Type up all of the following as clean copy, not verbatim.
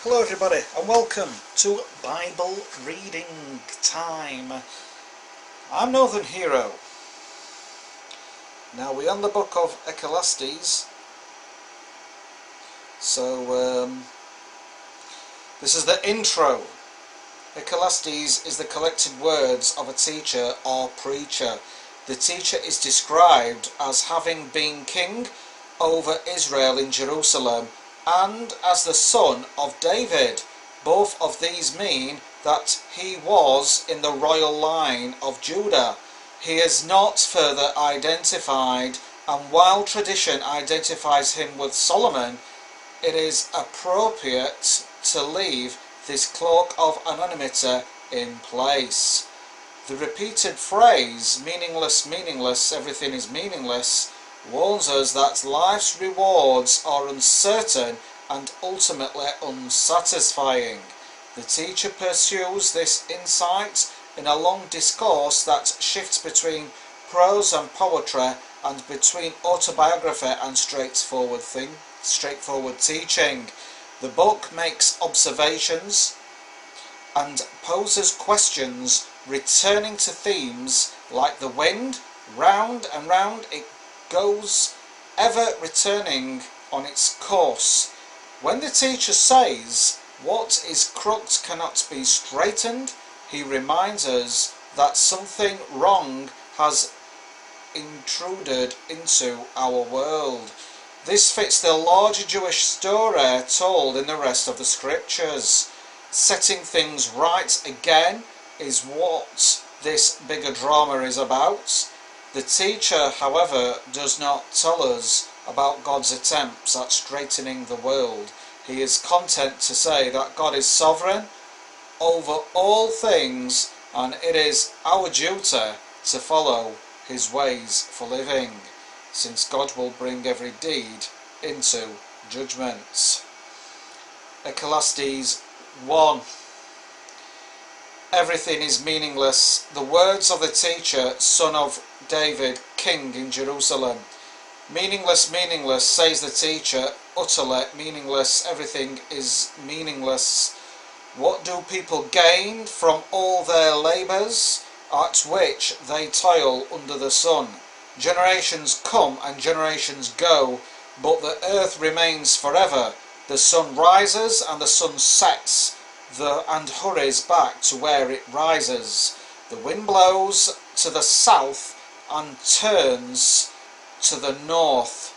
Hello everybody and welcome to Bible reading time. I'm Northern Hero. Now we're on the book of Ecclesiastes. So this is the intro. Ecclesiastes is the collected words of a teacher or preacher. The teacher is described as having been king over Israel in Jerusalem and as the son of David. Both of these mean that he was in the royal line of Judah. He is not further identified, and while tradition identifies him with Solomon, it is appropriate to leave this cloak of anonymity in place. The repeated phrase, meaningless, meaningless, everything is meaningless, warns us that life's rewards are uncertain and ultimately unsatisfying. The teacher pursues this insight in a long discourse that shifts between prose and poetry and between autobiography and straightforward teaching. The book makes observations and poses questions, returning to themes like the wind, round and round it goes, ever returning on its course. When the teacher says, "What is crooked cannot be straightened," he reminds us that something wrong has intruded into our world. This fits the larger Jewish story told in the rest of the scriptures. Setting things right again is what this bigger drama is about. The teacher, however, does not tell us about God's attempts at straightening the world. He is content to say that God is sovereign over all things, and it is our duty to follow his ways for living, since God will bring every deed into judgment. Ecclesiastes 1. Everything is meaningless. The words of the teacher, son of David, king in Jerusalem. Meaningless, meaningless, says the teacher, utterly meaningless, everything is meaningless. What do people gain from all their labours, at which they toil under the sun? Generations come and generations go, but the earth remains forever. The sun rises and the sun sets, and hurries back to where it rises. The wind blows to the south and turns to the north.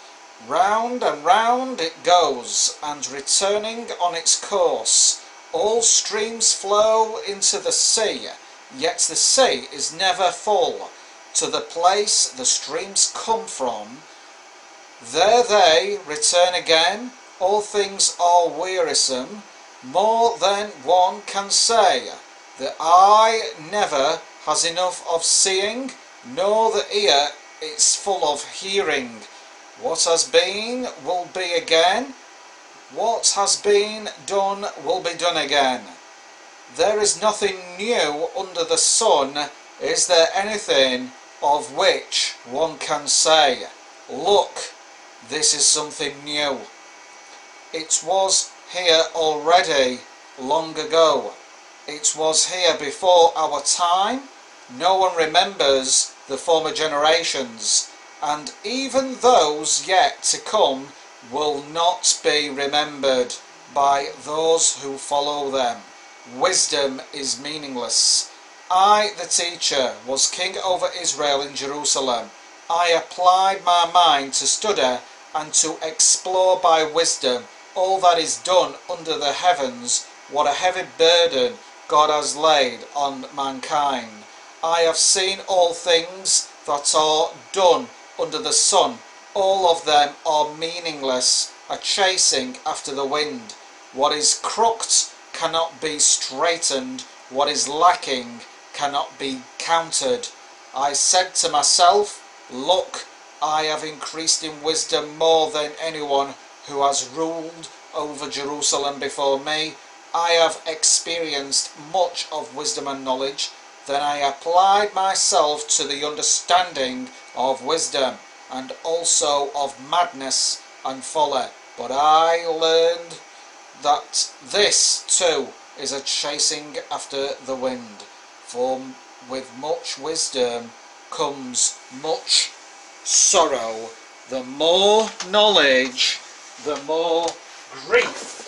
Round and round it goes, and returning on its course. All streams flow into the sea, yet the sea is never full. To the place the streams come from, there they return again. All things are wearisome, more than one can say. The eye never has enough of seeing, nor the ear is full of hearing. What has been will be again. What has been done will be done again. There is nothing new under the sun. Is there anything of which one can say, "Look, this is something new"? It was here already long ago. It was here before our time. No one remembers the former generations, and even those yet to come will not be remembered by those who follow them. Wisdom is meaningless. I, the teacher, was king over Israel in Jerusalem. I applied my mind to study and to explore by wisdom all that is done under the heavens. What a heavy burden God has laid on mankind. I have seen all things that are done under the sun. All of them are meaningless, a chasing after the wind. What is crooked cannot be straightened. What is lacking cannot be counted. I said to myself, "Look, I have increased in wisdom more than anyone who has ruled over Jerusalem before me. I have experienced much of wisdom and knowledge. Then I applied myself to the understanding of wisdom, and also of madness and folly. But I learned that this too is a chasing after the wind, for with much wisdom comes much sorrow. The more knowledge, the more grief.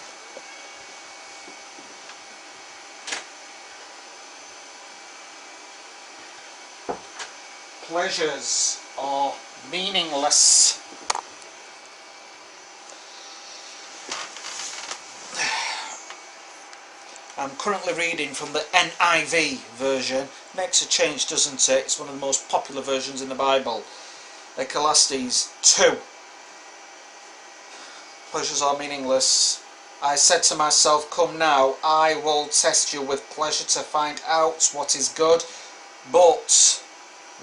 Pleasures are meaningless. I'm currently reading from the N.I.V. version. Makes a change, doesn't it? It's one of the most popular versions in the Bible. Ecclesiastes 2. Pleasures are meaningless. I said to myself, come now, I will test you with pleasure to find out what is good. But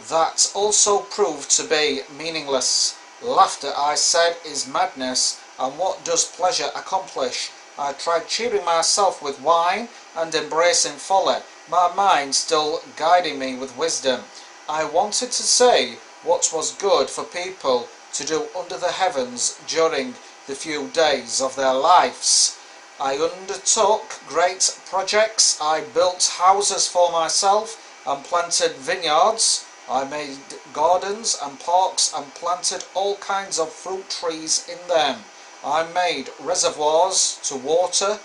that also proved to be meaningless. Laughter, I said, is madness, and what does pleasure accomplish? I tried cheering myself with wine and embracing folly, my mind still guiding me with wisdom. I wanted to say what was good for people to do under the heavens during the few days of their lives. I undertook great projects. I built houses for myself and planted vineyards. I made gardens and parks and planted all kinds of fruit trees in them. I made reservoirs to water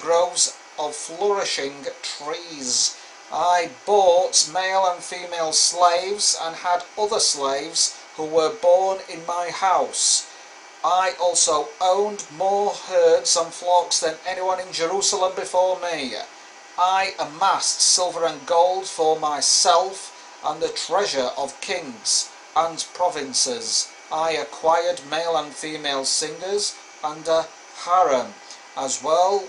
groves of flourishing trees. I bought male and female slaves and had other slaves who were born in my house. I also owned more herds and flocks than anyone in Jerusalem before me. I amassed silver and gold for myself and the treasure of kings and provinces. I acquired male and female singers and a harem, as well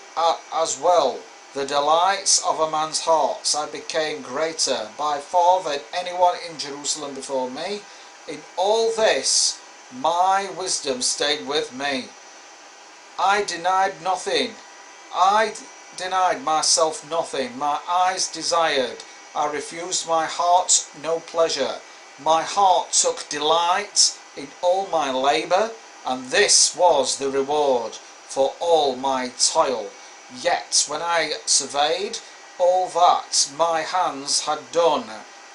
the delights of a man's heart. I became greater by far than anyone in Jerusalem before me. In all this my wisdom stayed with me. I denied nothing. I denied myself nothing. My eyes desired. I refused my heart no pleasure. My heart took delight in all my labour, and this was the reward for all my toil. Yet when I surveyed all that my hands had done,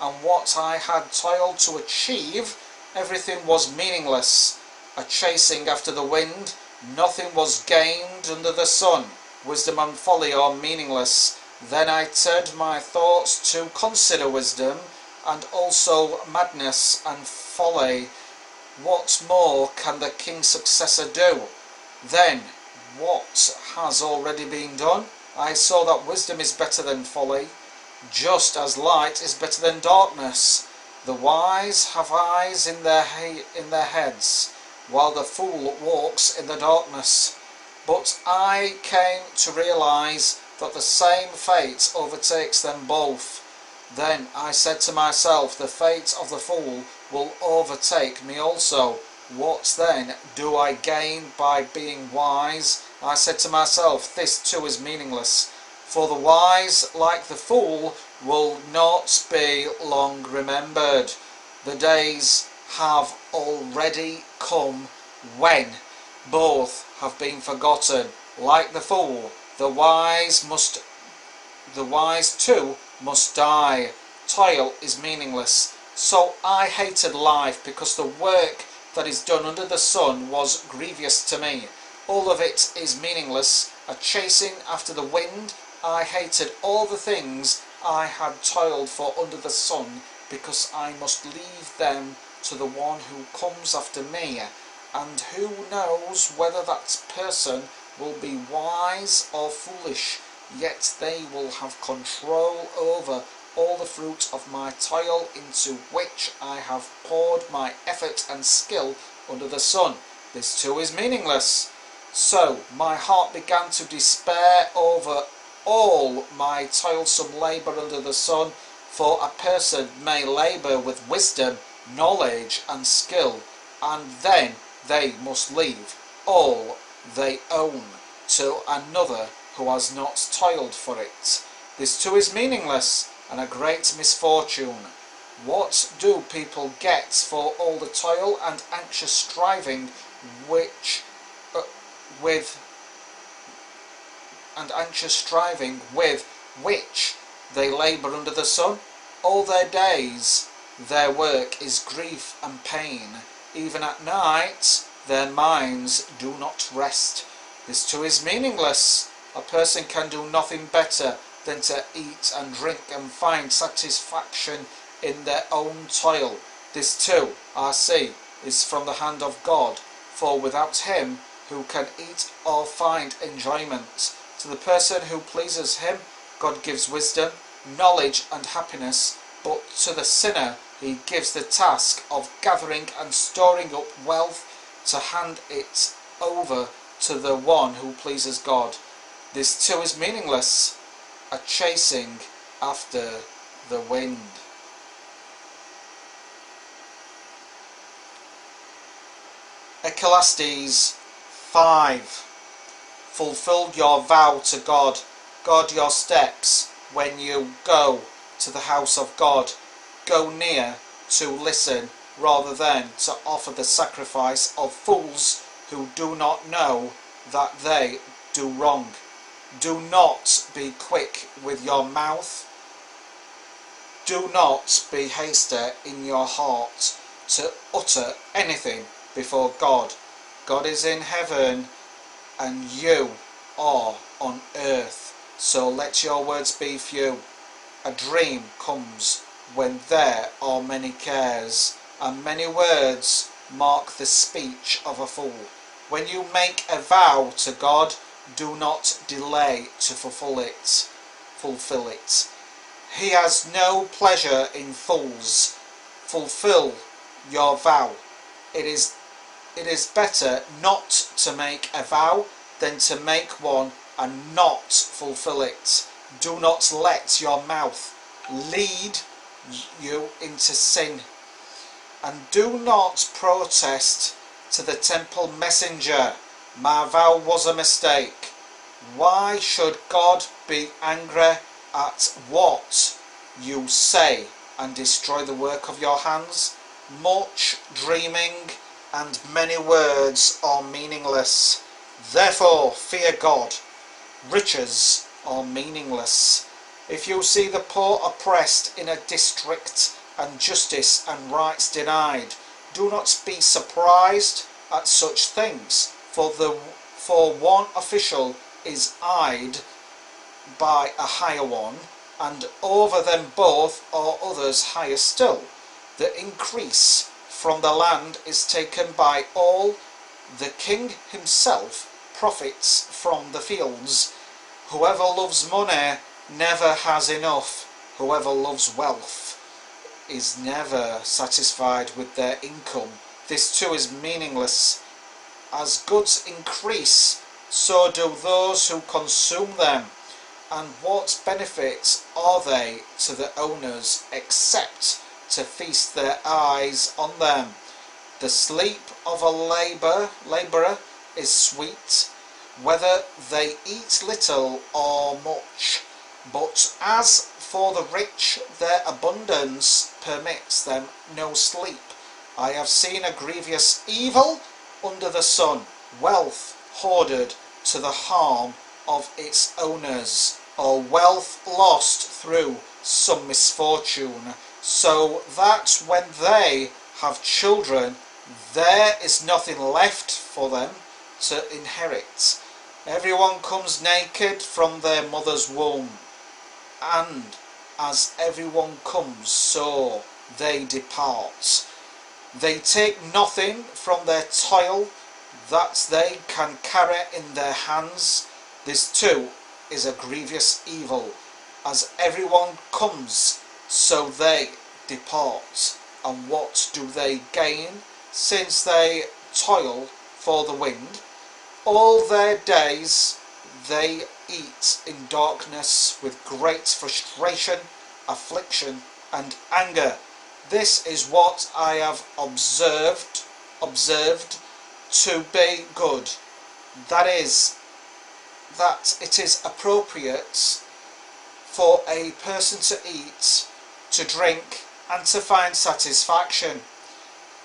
and what I had toiled to achieve, everything was meaningless, a chasing after the wind. Nothing was gained under the sun. Wisdom and folly are meaningless. Then I turned my thoughts to consider wisdom, and also madness and folly. What more can the king's successor do than what has already been done? I saw that wisdom is better than folly, just as light is better than darkness. The wise have eyes in their heads, while the fool walks in the darkness. But I came to realize that the same fate overtakes them both. Then I said to myself, the fate of the fool will overtake me also. What then do I gain by being wise? I said to myself, this too is meaningless, for the wise, like the fool, will not be long remembered. The days have already come when both have been forgotten. Like the fool, the wise too must die. Toil is meaningless. So I hated life, because the work that is done under the sun was grievous to me. All of it is meaningless, a chasing after the wind. I hated all the things I had toiled for under the sun, because I must leave them to the one who comes after me. And who knows whether that person will be wise or foolish, yet they will have control over all the fruit of my toil, into which I have poured my effort and skill under the sun. This too is meaningless. So my heart began to despair over all my toilsome labour under the sun, for a person may labour with wisdom, knowledge and skill, and then they must leave all they own to another who has not toiled for it. This too is meaningless, and a great misfortune. What do people get for all the toil and anxious striving with and anxious striving with which they labour under the sun. All their days their work is grief and pain. Even at night their minds do not rest. This too is meaningless. A person can do nothing better than to eat and drink and find satisfaction in their own toil. This too, I see, is from the hand of God, for without him who can eat or find enjoyment? To the person who pleases him, God gives wisdom, knowledge and happiness, but to the sinner he gives the task of gathering and storing up wealth to hand it over to the one who pleases God. This too is meaningless, a chasing after the wind. Ecclesiastes 5. Fulfill your vow to God. Guard your steps when you go to the house of God. Go near to listen rather than to offer the sacrifice of fools who do not know that they do wrong. Do not be quick with your mouth. Do not be hasty in your heart to utter anything before God. God is in heaven and you are on earth, so let your words be few. A dream comes when there are many cares, and many words mark the speech of a fool. When you make a vow to God, do not delay to fulfill it. He has no pleasure in fools. Fulfill your vow. It is better not to make a vow than to make one and not fulfill it. Do not let your mouth lead you into sin, and do not protest to the temple messenger, my vow was a mistake. Why should God be angry at what you say and destroy the work of your hands? Much dreaming and many words are meaningless. Therefore fear God. Riches are meaningless. If you see the poor oppressed in a district and justice and rights denied, do not be surprised at such things, for one official is eyed by a higher one, and over them both are others higher still. The increase from the land is taken by all. The king himself profits from the fields. Whoever loves money never has enough. Whoever loves wealth is never satisfied with their income. This too is meaningless. As goods increase, so do those who consume them. And what benefits are they to the owners except to feast their eyes on them? The sleep of a labourer is sweet, whether they eat little or much. But as for the rich, their abundance permits them no sleep. I have seen a grievous evil under the sun, wealth hoarded to the harm of its owners, or wealth lost through some misfortune, so that when they have children, there is nothing left for them to inherit. Everyone comes naked from their mother's womb, and as everyone comes, so they depart. They take nothing from their toil that they can carry in their hands. This too is a grievous evil. As everyone comes, so they depart. And what do they gain, since they toil for the wind? All their days they eat in darkness with great frustration, affliction and anger. This is what I have observed to be good. That is, that it is appropriate for a person to eat, to drink and to find satisfaction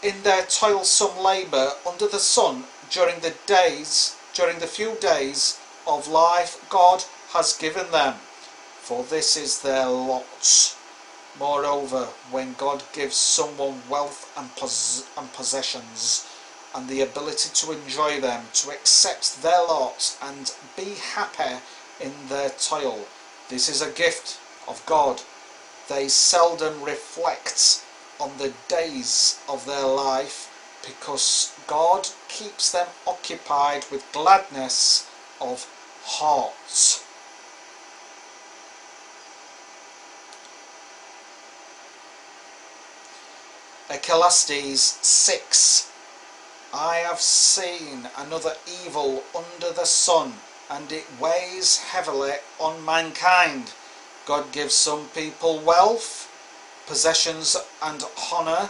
in their toilsome labour under the sun during the few days of life God has given them, for this is their lot. Moreover, when God gives someone wealth and possessions, and the ability to enjoy them, to accept their lot and be happy in their toil, this is a gift of God. They seldom reflect on the days of their life, because God keeps them occupied with gladness of heart. Ecclesiastes 6. I have seen another evil under the sun, and it weighs heavily on mankind. God gives some people wealth, possessions and honour,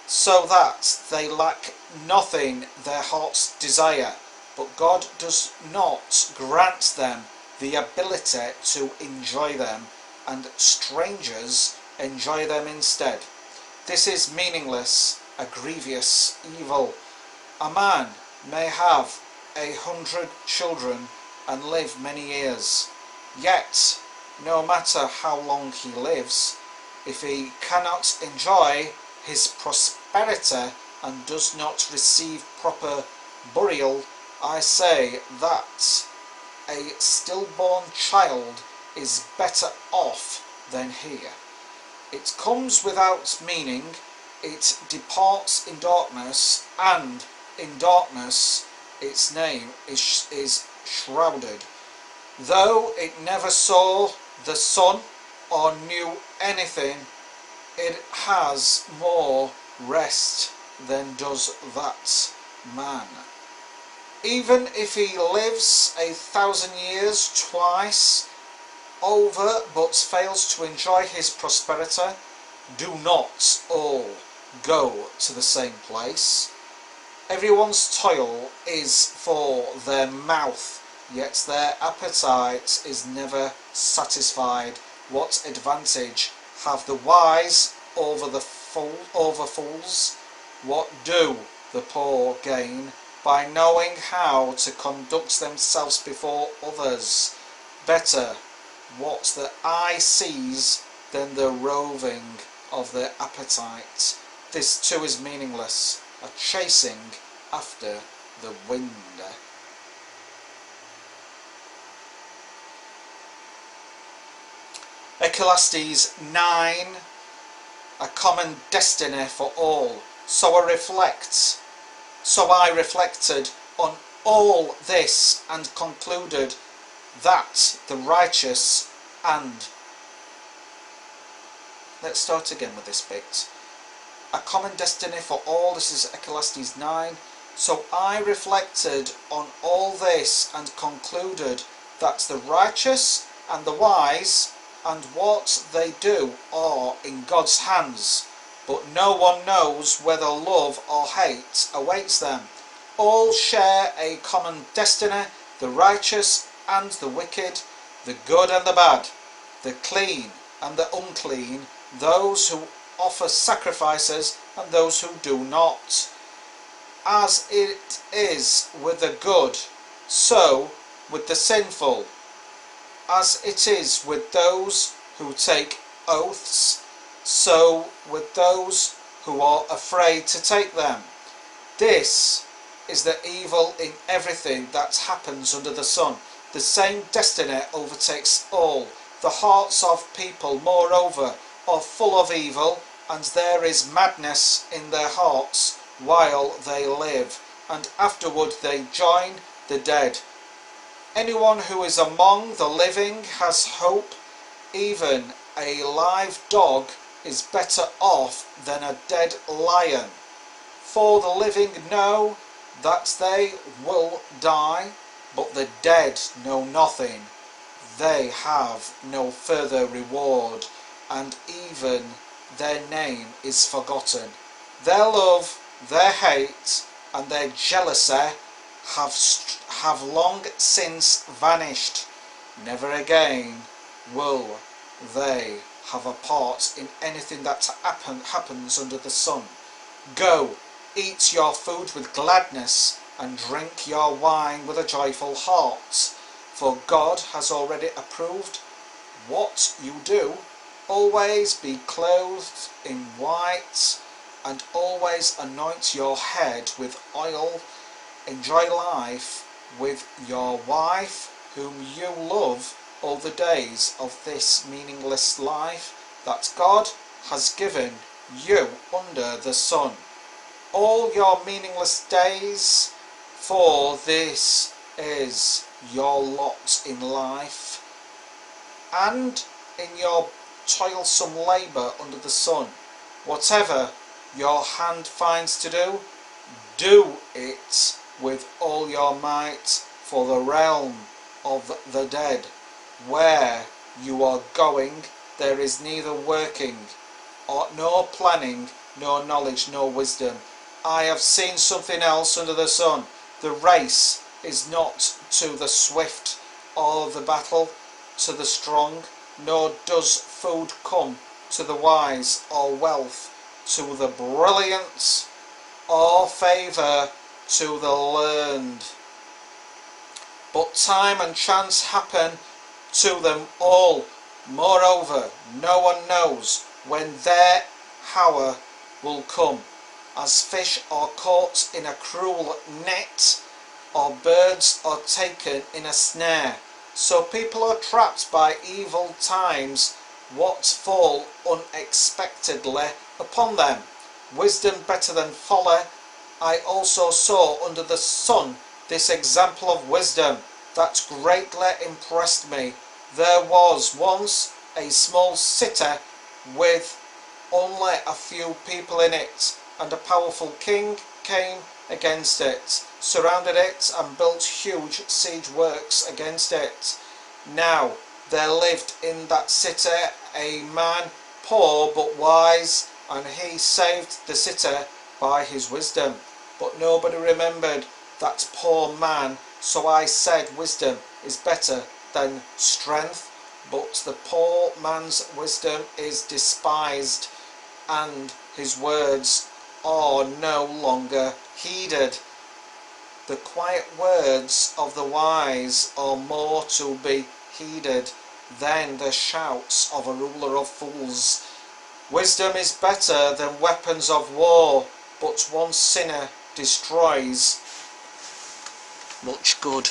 so that they lack nothing their hearts desire, but God does not grant them the ability to enjoy them, and strangers enjoy them instead. This is meaningless, a grievous evil. A man may have 100 children and live many years, yet no matter how long he lives, if he cannot enjoy his prosperity and does not receive proper burial, I say that a stillborn child is better off than he. It comes without meaning, it departs in darkness, and in darkness its name is shrouded. Though it never saw the sun or knew anything, it has more rest than does that man. Even if he lives 1,000 years twice over but fails to enjoy his prosperity, do not all go to the same place. Everyone's toil is for their mouth, yet their appetite is never satisfied. What advantage have the wise over fools? What do the poor gain by knowing how to conduct themselves before others? Better what the eye sees than the roving of the appetite. This too is meaningless, a chasing after the wind. Ecclesiastes 9. A common destiny for all. So I reflected on all this and concluded that the righteous and... Let's start again with this bit. A common destiny for all. This is Ecclesiastes 9. So I reflected on all this and concluded that the righteous and the wise and what they do are in God's hands, but no one knows whether love or hate awaits them. All share a common destiny, the righteous and the wicked, the good and the bad, the clean and the unclean, those who offer sacrifices and those who do not. As it is with the good, so with the sinful. As it is with those who take oaths, so with those who are afraid to take them. This is the evil in everything that happens under the sun. The same destiny overtakes all. The hearts of people, moreover, are full of evil, and there is madness in their hearts while they live, and afterward they join the dead. Anyone who is among the living has hope. Even a live dog is better off than a dead lion. For the living know that they will die, but the dead know nothing. They have no further reward, and even their name is forgotten. Their love, their hate, and their jealousy have long since vanished. Never again will they have a part in anything that happens under the sun. Go, eat your food with gladness, and drink your wine with a joyful heart. for God has already approved what you do. Always be clothed in white, and always anoint your head with oil. Enjoy life with your wife, whom you love, all the days of this meaningless life that God has given you under the sun. All your meaningless days, for this is your lot in life, and in your toilsome labour under the sun. Whatever your hand finds to do, do it with all your might, for the realm of the dead, where you are going, there is neither working, or nor planning, nor knowledge, nor wisdom. I have seen something else under the sun. The race is not to the swift, or the battle to the strong, nor does food come to the wise, or wealth to the brilliant, or favour to the learned. But time and chance happen to them all. Moreover, no one knows when their hour will come. As fish are caught in a cruel net, or birds are taken in a snare, so people are trapped by evil times, what fall unexpectedly upon them. Wisdom better than folly. I also saw under the sun this example of wisdom that greatly impressed me. There was once a small city with only a few people in it, and a powerful king came against it, surrounded it, and built huge siege works against it. Now there lived in that city a man, poor but wise, and he saved the city by his wisdom. But nobody remembered that poor man, so I said wisdom is better than strength, but the poor man's wisdom is despised, and his words are no longer heeded. The quiet words of the wise are more to be heeded than the shouts of a ruler of fools. Wisdom is better than weapons of war, but one sinner destroys much good.